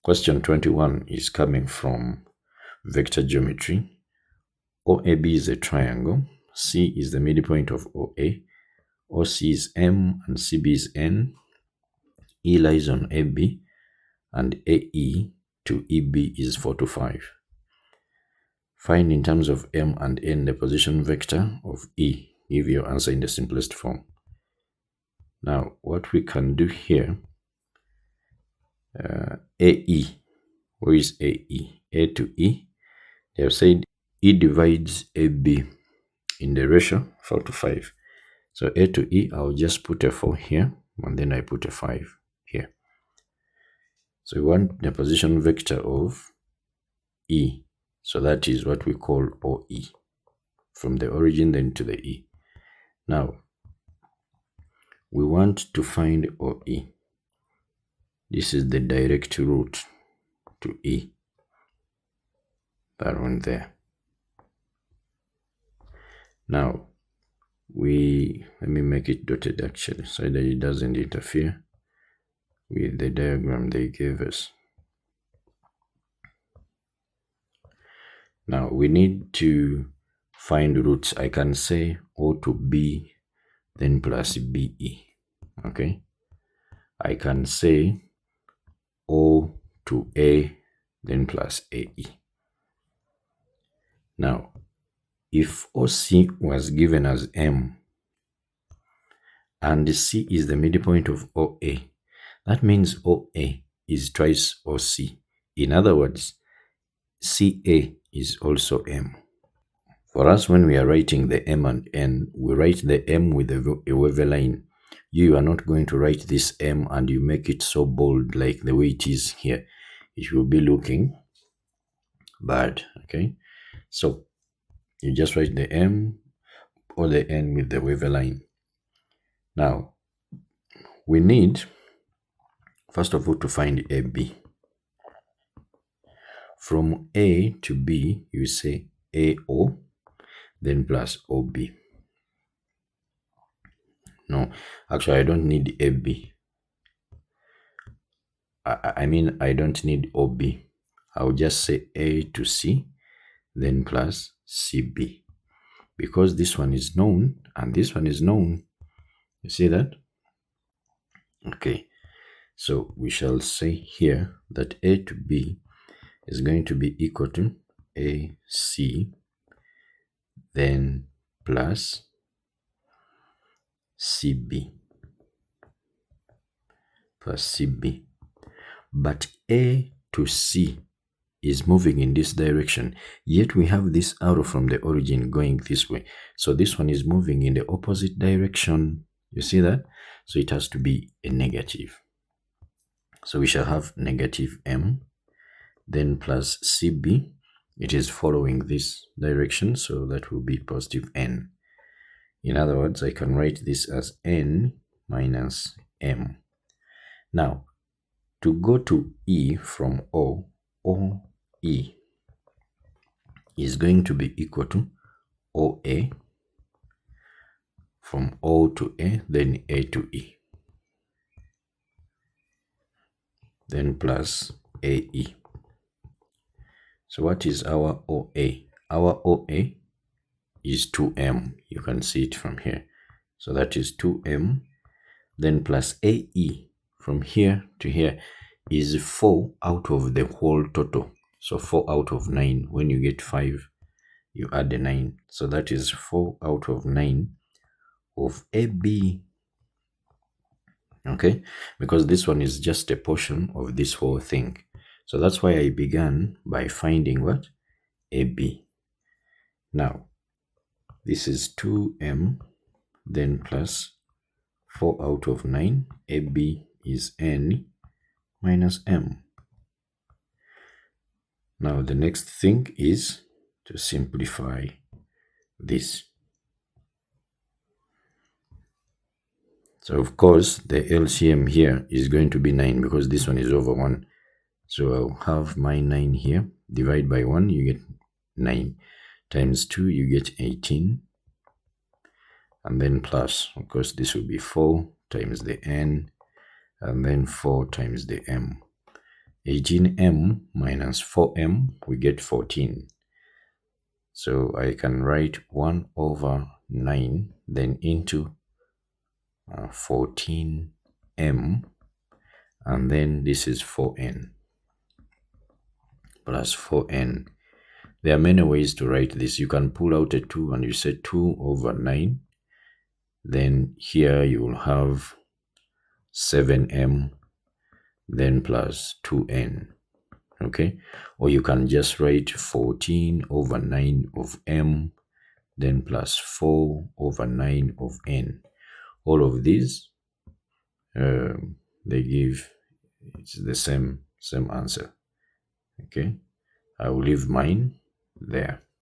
Question 21 is coming from vector geometry. OAB is a triangle. C is the midpoint of OA. OC is M and CB is N. E lies on AB and AE to EB is 4 to 5. Find in terms of M and N the position vector of E. Give your answer in the simplest form. Now, what we can do here, AE, where is AE? A to E. They have said E divides AB in the ratio 4 to 5. So A to E, I'll just put a 4 here, and then I put a 5 here. So we want the position vector of E. So that is what we call OE, from the origin then to the E. Now, we want to find OE. This is the direct route to E. That one there. Now, let me make it dotted actually, so that it doesn't interfere with the diagram they gave us. Now, we need to find routes. I can say O to B, then plus BE. Okay? I can say O to A, then plus AE. Now, if OC was given as M, and C is the midpoint of OA, that means OA is twice OC. In other words, CA is also M. For us, when we are writing the M and N, we write the M with a wavy line. You are not going to write this M and you make it so bold like the way it is here. It will be looking bad, okay? So you just write the M or the N with the wavy line. Now, we need, first of all, to find AB. From A to B, you say AO, then plus OB. No, actually, I don't need AB. I mean, I don't need OB. I'll just say A to C, then plus CB. Because this one is known, and this one is known. You see that? Okay. So we shall say here that A to B is going to be equal to AC, then plus CB, plus CB. But A to C is moving in this direction, yet we have this arrow from the origin going this way. So this one is moving in the opposite direction. You see that? So it has to be a negative. So we shall have negative M, then plus CB. It is following this direction, so that will be positive N. In other words, I can write this as N minus M. Now, to go to E from O, OE is going to be equal to OA, from O to A, then A to E, then plus AE. So what is our OA? Our OA is 2M. You can see it from here. So that is 2M. Then plus AE from here to here is 4 out of the whole total. So 4 out of 9. When you get 5, you add the 9. So that is 4 out of 9 of AB. Okay? Because this one is just a portion of this whole thing. So that's why I began by finding what? AB. Now, this is 2M, then plus 4 out of 9. AB is N minus M. Now, the next thing is to simplify this. So, of course, the LCM here is going to be 9 because this one is over 1. So I'll have my 9 here. Divide by 1, you get 9. Times 2, you get 18. And then plus, of course, this will be 4 times the N, and then 4 times the M. 18m minus 4m, we get 14. So I can write 1 over 9 then into 14m, and then this is 4n plus 4n. There are many ways to write this. You can pull out a 2 and you say 2 over 9. Then here you will have 7m, then plus 2n. Okay, or you can just write 14 over 9 of m, then plus 4 over 9 of n. All of these, they give, it's the same answer. Okay, I will leave mine there.